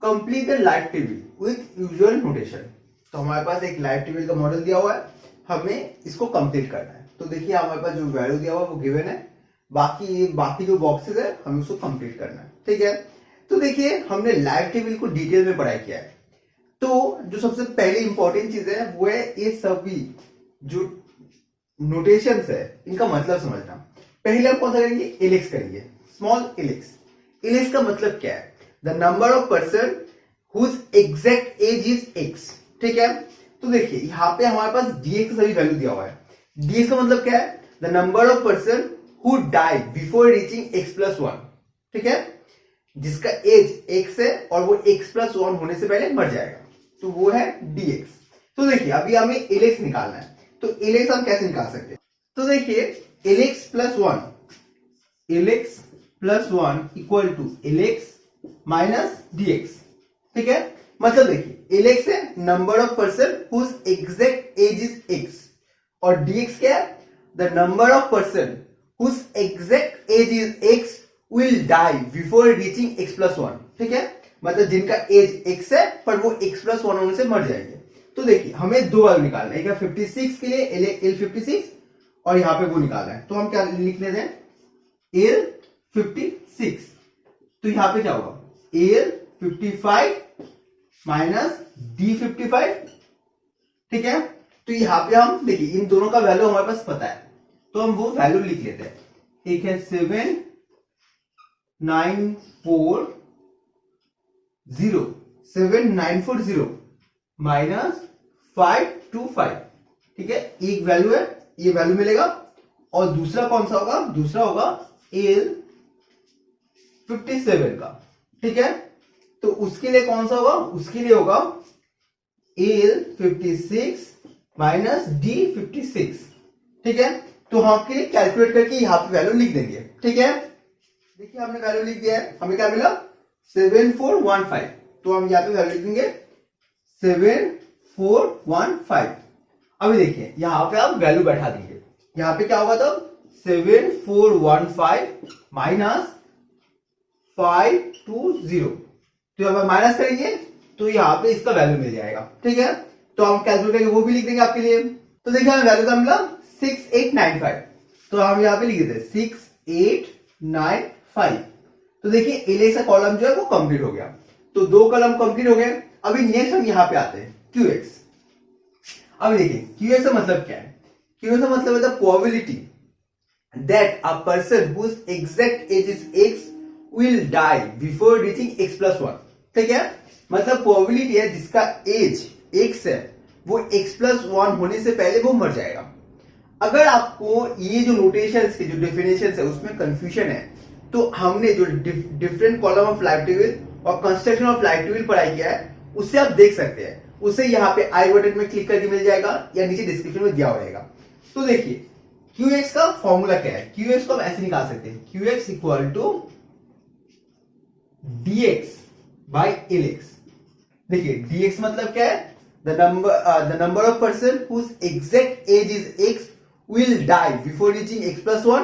Complete the life table with usual notation. तो हमारे पास एक लाइफ टेबल का मॉडल दिया हुआ है, हमें इसको कंप्लीट करना है। तो देखिए हमारे पास जो वैल्यू दिया हुआ है वो गिवन है, बाकी जो बॉक्सेस है हमें उसको कंप्लीट करना है। ठीक है, तो देखिए हमने लाइफ टेबल को डिटेल में पढ़ाई किया है। तो जो सबसे पहले इंपॉर्टेंट चीज है वो है ये सभी जो नोटेशंस है इनका मतलब समझना। पहले हम कौन सा करेंगे, एलेक्स करेंगे, स्मॉल एलेक्स। एलेक्स का मतलब क्या है, the number of person whose exact age is X. ठीक है, तो देखिए यहाँ पे हमारे पास डीएक्स सभी वैल्यू दिया हुआ है। डीएक्स का मतलब क्या है, the number of person who died before reaching X plus one. ठीक है, जिसका एज एक्स है और वो एक्स प्लस वन होने से पहले मर जाएगा, तो वो है डीएक्स। तो देखिए अभी हमें एलेक्स निकालना है, तो एलेक्स हम कैसे निकाल सकते हैं। तो देखिए L X plus one equal to L X minus D X. ठीक है, मतलब देखिए एलेक्स है number of person whose exact age is X, और डीएक्स क्या है, the number of person whose exact age is X will die before reaching X plus one. ठीक है, मतलब जिनका एज एक्स है पर वो एक्स प्लस वन होने से मर जाएंगे। तो देखिए हमें दो वैल्यू निकालना है, एक है 56 के लिए एल 56 और यहाँ पे वो निकालना है। तो हम क्या लिख लेते हैं, एल 56। तो यहाँ पे क्या होगा, एल 55 माइनस डी 55। ठीक है, तो यहाँ पे हम देखिए इन दोनों का वैल्यू हमारे पास पता है, तो हम वो वैल्यू लिख लेते हैं। एक है 7940 माइनस 525। ठीक है, एक वैल्यू है, ये वैल्यू मिलेगा। और दूसरा कौन सा होगा, दूसरा होगा एल 57 का। ठीक है, तो उसके लिए कौन सा होगा, उसके लिए होगा एल 56 माइनस डी 56। ठीक है, तो हम आपके लिए कैलकुलेट करके यहाँ पे वैल्यू लिख देंगे। ठीक है, देखिए हमने वैल्यू लिख दिया है, हमें क्या मिला 7415। तो हम यहाँ पे वैल्यू लिख देंगे 7415। अभी देखिए यहाँ पे आप वैल्यू बैठा देंगे, यहाँ पे क्या होगा तब 7415 माइनस 520। तो जब हम माइनस करेंगे तो यहाँ पे इसका वैल्यू मिल जाएगा। ठीक है, तो हम कैलकुलेट करके वो भी लिख देंगे आपके लिए। तो देखिए हमें वैल्यू का मिला 6895। तो हम यहाँ पे लिख देते हैं 6895। तो देखिए एलेक्स का कॉलम जो है वो कंप्लीट हो गया, तो दो कॉलम कंप्लीट हो गए। अभी नेक्स्ट हम यहाँ पे आते हैं क्यूएक्स। अभी देखिए क्यूएक्स का मतलब क्या है, क्यूएक्स का मतलब है the probability that a person whose exact age is X will die before reaching X plus one. ठीक है, मतलब प्रोबेबिलिटी है जिसका एज एक्स है वो एक्स प्लस वन होने से पहले वो मर जाएगा। अगर आपको ये जो नोटेशंस के जो डेफिनेशन है उसमें कंफ्यूजन है, तो हमने जो different column of life table और कंस्ट्रक्शन ऑफ लाइफ टेबल पढ़ाई किया है उससे आप देख सकते हैं। उसे यहाँ पे आई बटन में क्लिक करके मिल जाएगा या नीचे डिस्क्रिप्शन में दिया रहेगा। तो देखिए QX का फॉर्मूला क्या है, QX को हम ऐसे निकाल सकते हैं, QX equal to DX by LX। देखिए DX मतलब क्या है, the number of person whose exact age is X will die before reaching X plus one,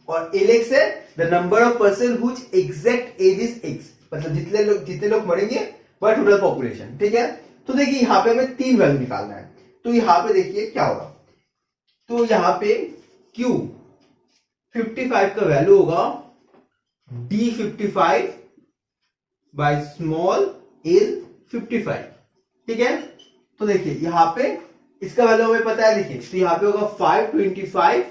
और LX है the number of person whose exact age is X, मतलब जितने लोग मरेंगे वह टोटल पॉपुलेशन। ठीक है, तो देखिए यहाँ पे हमें तीन वैल्यू निकालना है। तो यहाँ पे देखिए क्या होगा, तो यहाँ पे Q55 का वैल्यू होगा D55 बाय स्मॉल l55। ठीक है, तो देखिए यहाँ पे इसका वैल्यू हमें पता है, देखिए तो यहाँ पे होगा 525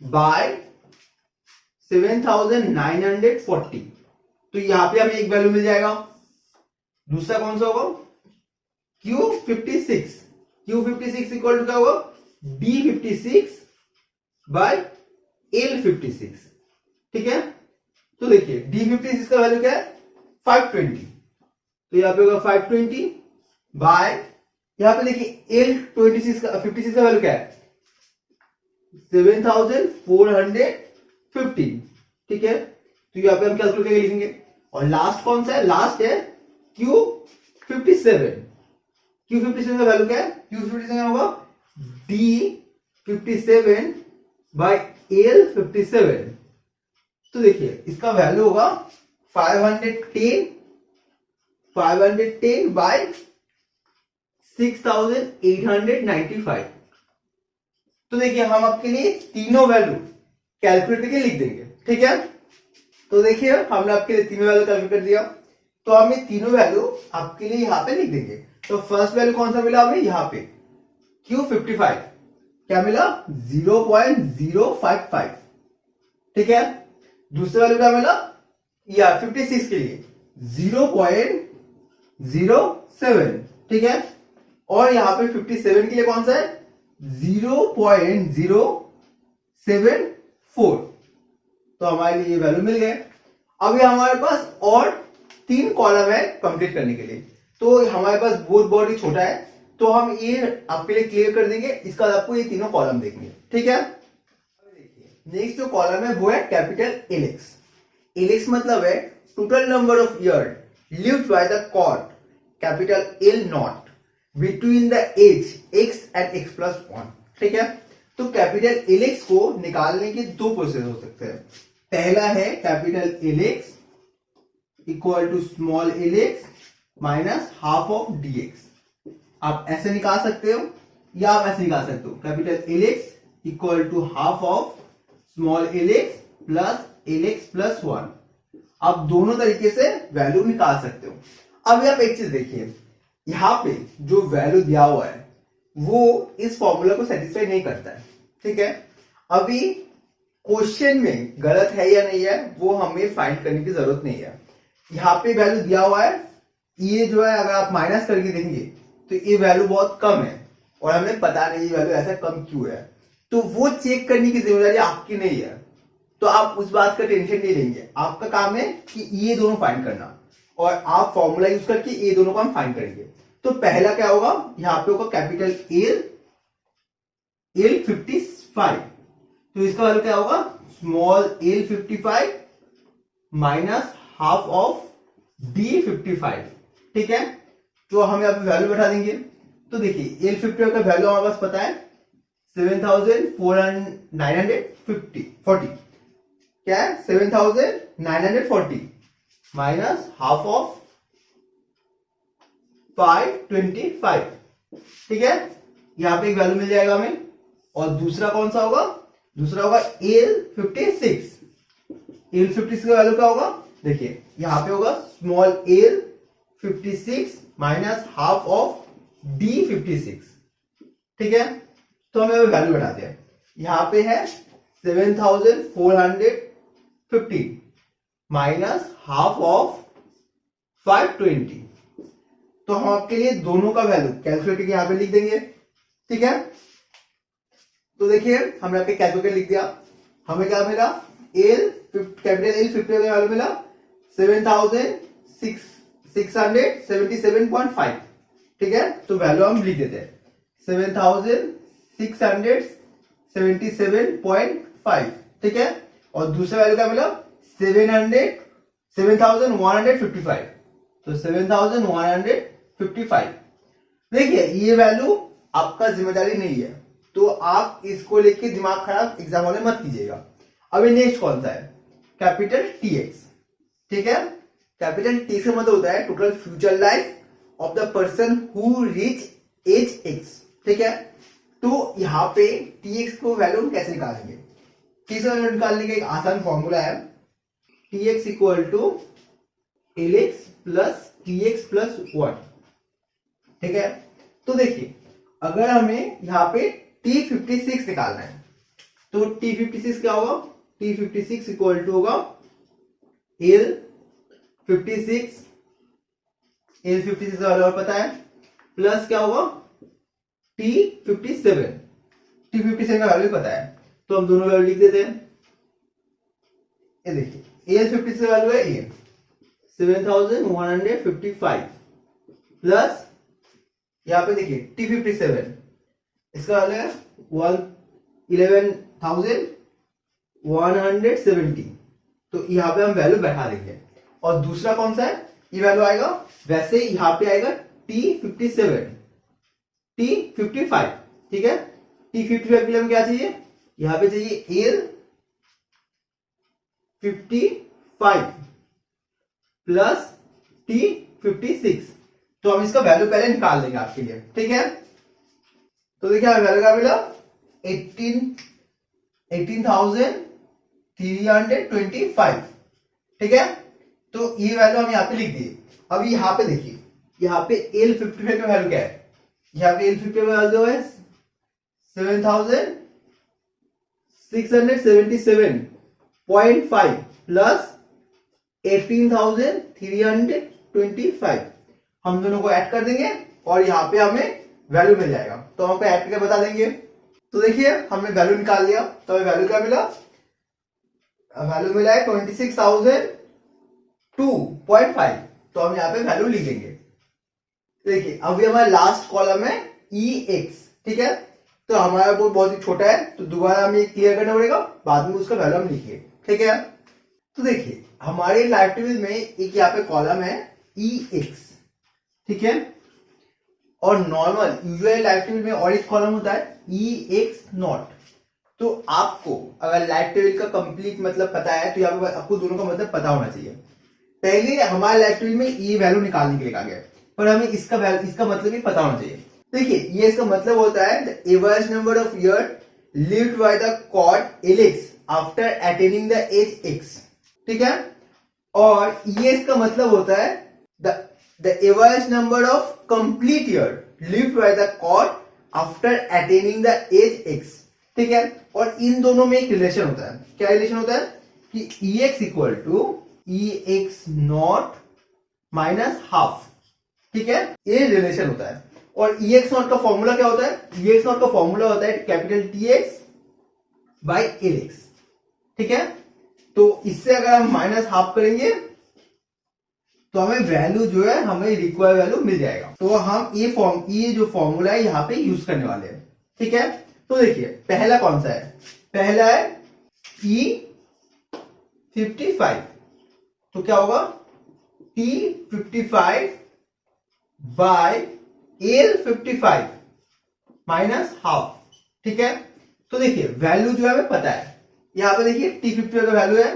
बाय 7940। तो यहाँ पे हमें एक वैल्यू मिल जाएगा। दूसरा कौन सा होगा, Q56 इक्वल टू क्या होगा D56 बाय L56। ठीक है, तो देखिए D56 का वैल्यू क्या है 520, तो यहाँ पे होगा 520 बाय, यहाँ पे देखिए L56 का 56 का वैल्यू क्या है 7415। ठीक है, तो यहाँ पे हम कैलकुलेट करके लिखेंगे। और लास्ट कौन सा है, लास्ट है Q57 का वैल्यू क्या है, Q57 का होगा D57 बाय L57। तो देखिए इसका वैल्यू होगा 510 510 बाय 6895। तो देखिए हम आपके लिए तीनों वैल्यू कैलकुलेट करके लिख देंगे, ठीक है। तो देखिए हमने आपके लिए तीनों वैल्यू कैलकुलेट कर दिया, तो हम ये तीनों वैल्यू आपके लिए यहाँ पे लिख देंगे। तो फर्स्ट वैल्यू कौन सा मिला हमें यहाँ पे, Q55 क्या मिला 0.055, ठीक है। दूसरा वैल्यू क्या मिला या 56 के लिए 0.07, ठीक है। और यहाँ पे 57 के लिए कौन सा है 0.074। तो हमारे लिए ये वैल्यू मिल गए। अभी हमारे पास और 3 कॉलम है कंप्लीट करने के लिए, तो हमारे पास बोथ बॉडी छोटा है, तो हम ये आपके लिए क्लियर कर देंगे। इसका बाद आपको ये तीनों कॉलम देखेंगे, ठीक है। नेक्स्ट जो कॉलम है वो है कैपिटल एलेक्स। एलेक्स मतलब है total number of year lived by the cord capital L not between the age x and x+1, ठीक है। तो कैपिटल एलेक्स को निकालने के 2 प्रोसेस हो सकते हैं। पहला है capital L X equal to small L X minus half of dx। आप ऐसे निकाल सकते हो या आप ऐसे निकाल सकते हो, capital L X equal to half of small L X plus L X plus 1। आप दोनों तरीके से वैल्यू निकाल सकते हो। अब आप एक चीज देखिए, यहां पे जो वैल्यू दिया हुआ है वो इस फॉर्मूला को सेटिस्फाई नहीं करता है, ठीक है। अभी क्वेश्चन में गलत है या नहीं है वो हमें फाइंड करने की जरूरत नहीं है। यहाँ पे वैल्यू दिया हुआ है, ये जो है अगर आप माइनस करके देंगे तो ये वैल्यू बहुत कम है और हमें पता नहीं ये वैल्यू ऐसा कम क्यों है, तो वो चेक करने की जिम्मेदारी आपकी नहीं है। तो आप उस बात का टेंशन नहीं लेंगे, आपका काम है कि ये दोनों फाइंड करना और आप फॉर्मूला यूज करके ये दोनों को हम फाइंड करेंगे। तो पहला क्या होगा, यहाँ पे होगा कैपिटल एल 55, तो इसका वैल्यू क्या होगा small L 55 minus half of D 55, ठीक है। तो हम यहाँ पे वैल्यू बैठा देंगे। तो देखिए एल 55 का वैल्यू हमारे पास पता है 7,940, क्या है 7,940 माइनस हाफ ऑफ 525, ठीक है। यहां पे एक वैल्यू मिल जाएगा हमें। और दूसरा कौन सा होगा, दूसरा होगा एल 56। एल 56 का वैल्यू क्या होगा, देखिए यहां पे होगा small L 56 minus half of D 56, ठीक है। तो हमें वैल्यू बैठाते हैं। यहां पे है 7,450 माइनस हाफ ऑफ 520। तो हम आपके लिए दोनों का वैल्यू कैलकुलेट करके यहां पे लिख देंगे, ठीक है। तो देखिए हमने आपके कैलकुलेटर लिख दिया। हमें क्या मिला, कैपिटल एल 50 का वैल्यू मिला 7,677.5, ठीक है। तो वैल्यू हम लिख देते हैं 7,677.5, ठीक है। और दूसरा वैल्यू क्या मिला 7,155, तो 7,155। देखिए ये वैल्यू आपका जिम्मेदारी नहीं है, तो आप इसको लेके दिमाग खराब एग्जाम में मत कीजिएगा। अभी नेक्स्ट कौन सा है, कैपिटल टीएक्स, ठीक है। कैपिटल टी से मतलब होता है total future life of the person who reach age X, ठीक है। तो यहाँ पे टीएक्स को वैल्यू हम कैसे निकालेंगे, टी से वैल्यू निकालने का एक आसान फॉर्मूला है, T X equal to L X plus T X plus 1, ठीक है। तो देखिए अगर हमें यहाँ पे T56 निकालना है तो T56 क्या होगा, T56 इक्वल टू होगा L56 का वैल्यू पता है प्लस क्या होगा T57 का वैल्यू पता है, तो हम दोनों वैल्यू लिख देते हैं। ये देखिए L56 का वैल्यू है ये 7,155 प्लस यहाँ पे देखिए T57 इसका वैल्यू है 11,170, तो यहाँ पे हम वैल्यू बैठा देंगे। और दूसरा कौन सा है, ये वैल्यू आएगा वैसे यहाँ पे आएगा T55, ठीक है। T55 के लिए हमें क्या चाहिए, यहाँ पे चाहिए L55 प्लस 56। तो हम इसका वैल्यू पहले निकाल देंगे आपके लिए, ठीक है। तो देखिए हमें वैल्यू क्या मिला, 18,325, ठीक है। तो ये वैल्यू हम यहाँ पे लिख दिए। अब यहाँ पे देखिए, यहाँ पे L55 का वैल्यू क्या है, यहाँ पे L55 का वैल्यू है 7,677.5 प्लस 18,325। हम दोनों को ऐड कर देंगे और यहाँ पे हमें वैल्यू मिल जाएगा। तो हम ऐड करके बता देंगे। तो देखिए हमने वैल्यू निकाल लिया। तो हमें वैल्यू क्या मिला, वैल्यू मिला है 26,002.5। तो हम यहाँ पे वैल्यू लिख देंगे। देखिए अभी हमारा लास्ट कॉलम है EX, ठीक है। तो हमारा बोर्ड बहुत ही छोटा है, तो दोबारा हमें क्लियर करना पड़ेगा, बाद में उसका वैल्यू हम लिखिए, ठीक है। तो देखिए हमारे लाइव टेबल में एक यहाँ पे कॉलम है EX, ठीक है। और नॉर्मल यूजुअल लाइव टेबल में और एक कॉलम होता है EX नॉट। तो आपको अगर लाइव टेबल का कंप्लीट मतलब पता है तो यहाँ पे आपको दोनों का मतलब पता होना चाहिए। पहले हमारे लाइव टेबल में ये वैल्यू निकालने के लिए कहा गया, पर हमें इसका मतलब भी पता होना चाहिए। देखिए ये इसका मतलब होता है the average number of year lived by the cohort LX after attaining the age X, ठीक है। और ये इसका मतलब होता है the average number of complete year lived by the cohort after attaining the age X, ठीक है। और इन दोनों में एक रिलेशन होता है। क्या रिलेशन होता है कि EX equal to EX naught minus half, ठीक है। ये रिलेशन होता है। और EX नॉट का फॉर्मूला क्या होता है, EX नॉट का फॉर्मूला होता है कैपिटल TX बाई LX, ठीक है। तो इससे अगर हम माइनस हाफ करेंगे तो हमें वैल्यू जो है हमें रिक्वायर्ड वैल्यू मिल जाएगा। तो हम ये जो फॉर्मूला है यहाँ पे यूज करने वाले हैं, ठीक है। तो देखिए पहला कौन सा है, पहला है T55। तो क्या होगा T55 bye L55 minus half, ठीक है। तो देखिए वैल्यू जो है हमें पता है। यहां पे देखिए T55 का वैल्यू है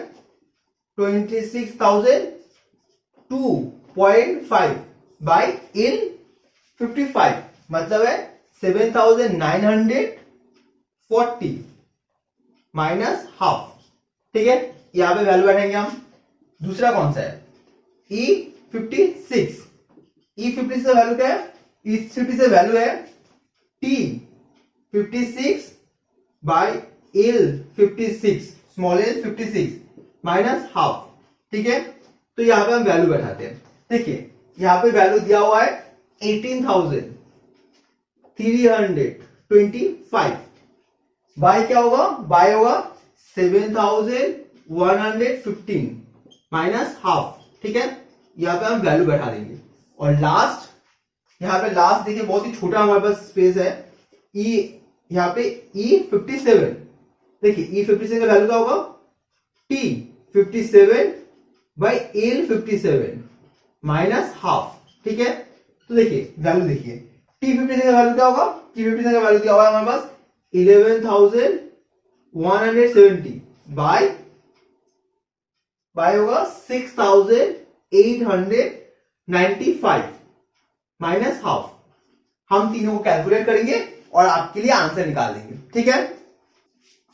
26,002.5 बाय L55 मतलब है 7,940 माइनस हाफ, ठीक है। यहां पे वैल्यू बैठेंगे हम। दूसरा कौन सा है E56। E56 का वैल्यू क्या है, E56 का वैल्यू है T56 bye L56 small l56 minus half, ठीक है। तो यहां पे हम वैल्यू बैठाते हैं। देखिए यहां पे वैल्यू दिया हुआ है 18,325। बाय क्या होगा, बाय होगा 7,115 माइनस हाफ, ठीक है। यहां पे हम वैल्यू बैठा देंगे। और लास्ट, यहां पे लास्ट देखिए बहुत ही छोटा हमारे पास स्पेस है यहां पे E57। देखिए E57 का वैल्यू क्या होगा T57 by L57 minus half, ठीक है। तो देखिए वैल्यू देखिए T57 का वैल्यू क्या होगा, T57 का वैल्यू क्या होगा हमारे पास 11,170 बाय होगा 6,895 माइनस हाफ। हम तीनों को कैलकुलेट करेंगे और आपके लिए आंसर निकाल देंगे, ठीक है।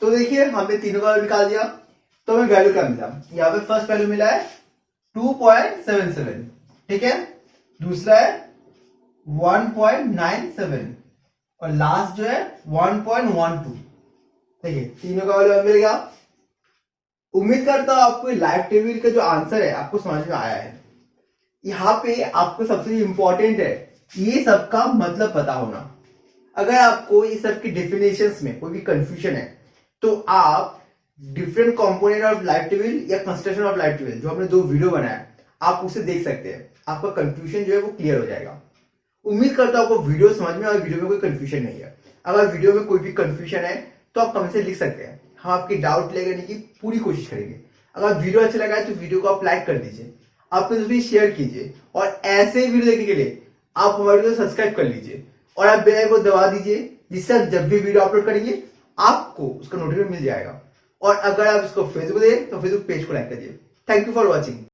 तो देखिए हमने तीनों का निकाल दिया। तो हमें वैल्यू क्या मिला, यहाँ पे फर्स्ट वैल्यू मिला है 2.77, ठीक है। दूसरा है 1.97 और लास्ट जो है 1.12। देखिए तीनों का वैल्यू मिल गया। उम्मीद करता हूं आपको लाइव टेबल का जो आंसर है आपको समझ में आया है। यहाँ पे आपको सबसे इंपॉर्टेंट है ये सबका मतलब पता होना। अगर आपको ये सब की डेफिनेशंस में कोई भी कंफ्यूजन है तो आप different component of live table या कंस्ट्रक्शन ऑफ लाइव टेबल जो हमने 2 वीडियो बनाया आप उसे देख सकते हैं। आपका कंफ्यूजन जो है वो क्लियर हो जाएगा। उम्मीद करता हूं आपको वीडियो समझ में और वीडियो में कोई कंफ्यूजन नहीं है। अगर वीडियो में कोई भी कंफ्यूजन है तो आप कमेंट से लिख सकते हैं, हम आपकी डाउट क्लियर करने की पूरी कोशिश करेंगे। अगर वीडियो अच्छा लगा है तो वीडियो को आप लाइक कर दीजिए, आप भी शेयर कीजिए और ऐसे वीडियो देखने के लिए आप हमारे वीडियो को सब्सक्राइब कर लीजिए और आप बेल आइकन को दबा दीजिए, जिससे जब भी वीडियो अपलोड करेंगे आपको उसका नोटिफिकेशन मिल जाएगा। और अगर आप इसको फेसबुक दें तो फेसबुक पेज को लाइक करिए। Thank you for watching.